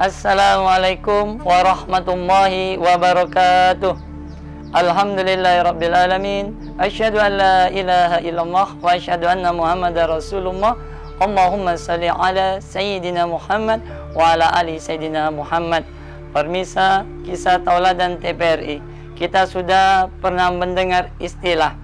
Assalamualaikum warahmatullahi wabarakatuh. Alhamdulillahirabbil alamin. Asyhadu an la ilaha illallah wa asyhadu anna Muhammadar Rasulullah. Allahumma shalli ala sayyidina Muhammad wa ala ali sayyidina Muhammad. Permisa kisah tauladan TPRI, kita sudah pernah mendengar istilah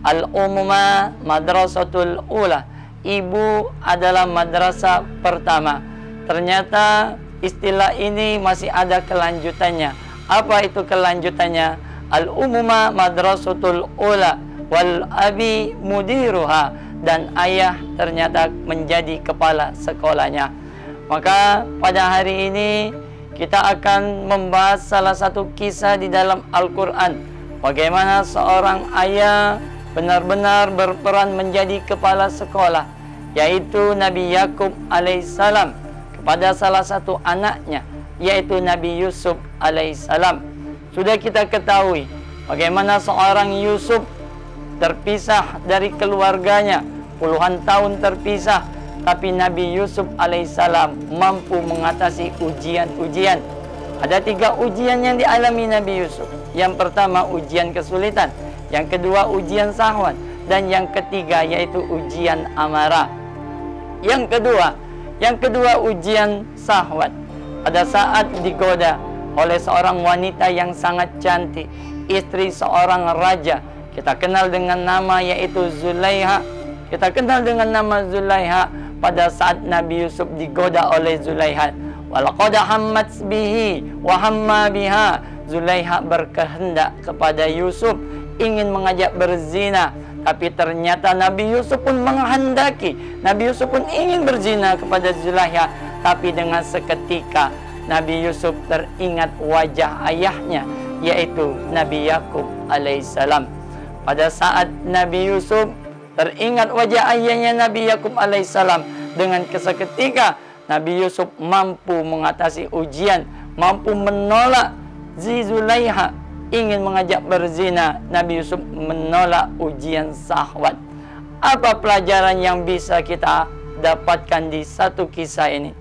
Al-Umuma Madrasatul Ula. Ibu adalah madrasah pertama. Ternyata istilah ini masih ada kelanjutannya. Apa itu kelanjutannya? Al-Umuma Madrasatul Ula wal abi mudiruha, dan ayah ternyata menjadi kepala sekolahnya. Maka pada hari ini kita akan membahas salah satu kisah di dalam Al-Quran, bagaimana seorang ayah benar-benar berperan menjadi kepala sekolah, yaitu Nabi Yakub alaihissalam kepada salah satu anaknya, yaitu Nabi Yusuf alaihissalam. Sudah kita ketahui bagaimana seorang Yusuf terpisah dari keluarganya, puluhan tahun terpisah, tapi Nabi Yusuf alaihissalam mampu mengatasi ujian-ujian. Ada 3 ujian yang dialami Nabi Yusuf. Yang pertama ujian kesulitan, yang kedua ujian syahwat, dan yang ketiga yaitu ujian amarah. Yang kedua ujian syahwat. Pada saat digoda oleh seorang wanita yang sangat cantik, istri seorang raja, kita kenal dengan nama yaitu Zulaiha. Kita kenal dengan nama Zulaiha. Pada saat Nabi Yusuf digoda oleh Zulaiha, walaqad hammat bihi wa hamma biha, Zulaiha berkehendak kepada Yusuf, ingin mengajak berzina, tapi ternyata Nabi Yusuf pun menghendaki, Nabi Yusuf pun ingin berzina kepada Zulaiha. Tapi dengan seketika Nabi Yusuf teringat wajah ayahnya, yaitu Nabi Yakub alaihissalam. Pada saat Nabi Yusuf teringat wajah ayahnya Nabi Yakub alaihissalam, dengan seketika Nabi Yusuf mampu mengatasi ujian, mampu menolak Zulaiha ingin mengajak berzina. Nabi Yusuf menolak ujian syahwat. Apa pelajaran yang bisa kita dapatkan di satu kisah ini?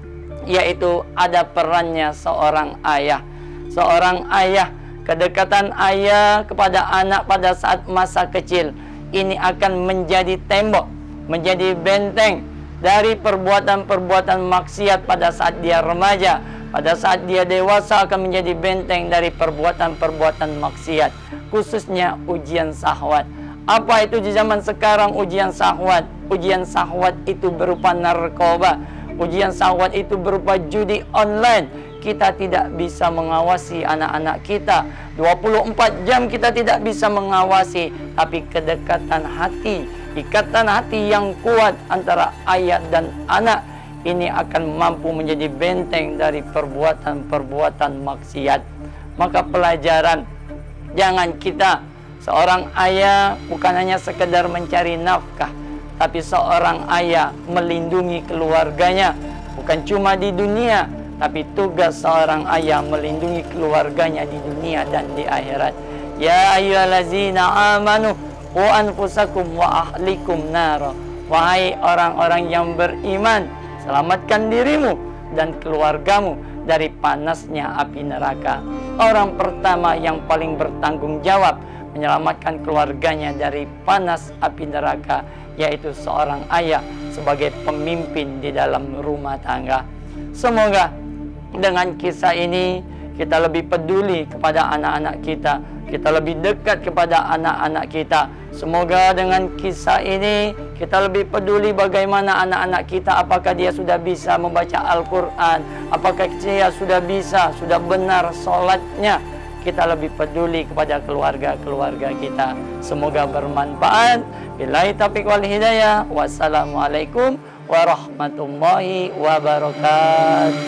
Yaitu ada perannya seorang ayah. Seorang ayah, kedekatan ayah kepada anak pada saat masa kecil ini akan menjadi tembok, menjadi benteng dari perbuatan-perbuatan maksiat pada saat dia remaja. Pada saat dia dewasa akan menjadi benteng dari perbuatan-perbuatan maksiat, khususnya ujian syahwat. Apa itu di zaman sekarang ujian syahwat? Ujian syahwat itu berupa narkoba. Ujian syahwat itu berupa judi online. Kita tidak bisa mengawasi anak-anak kita. 24 jam kita tidak bisa mengawasi. Tapi kedekatan hati, ikatan hati yang kuat antara ayah dan anak, ini akan mampu menjadi benteng dari perbuatan-perbuatan maksiat. Maka pelajaran, jangan kita seorang ayah bukan hanya sekedar mencari nafkah, tapi seorang ayah melindungi keluarganya, bukan cuma di dunia, tapi tugas seorang ayah melindungi keluarganya di dunia dan di akhirat. Ya ayyuhallazina amanu qu anfusakum wa ahlikum nara. Wahai orang-orang yang beriman, selamatkan dirimu dan keluargamu dari panasnya api neraka. Orang pertama yang paling bertanggung jawab menyelamatkan keluarganya dari panas api neraka, yaitu seorang ayah sebagai pemimpin di dalam rumah tangga. Semoga dengan kisah ini kita lebih peduli kepada anak-anak kita, kita lebih dekat kepada anak-anak kita. Semoga dengan kisah ini kita lebih peduli bagaimana anak-anak kita, apakah dia sudah bisa membaca Al-Quran, apakah dia sudah bisa, sudah benar sholatnya. Kita lebih peduli kepada keluarga-keluarga kita. Semoga bermanfaat. Billahi taufiq wal hidayah. Wassalamualaikum warahmatullahi wabarakatuh.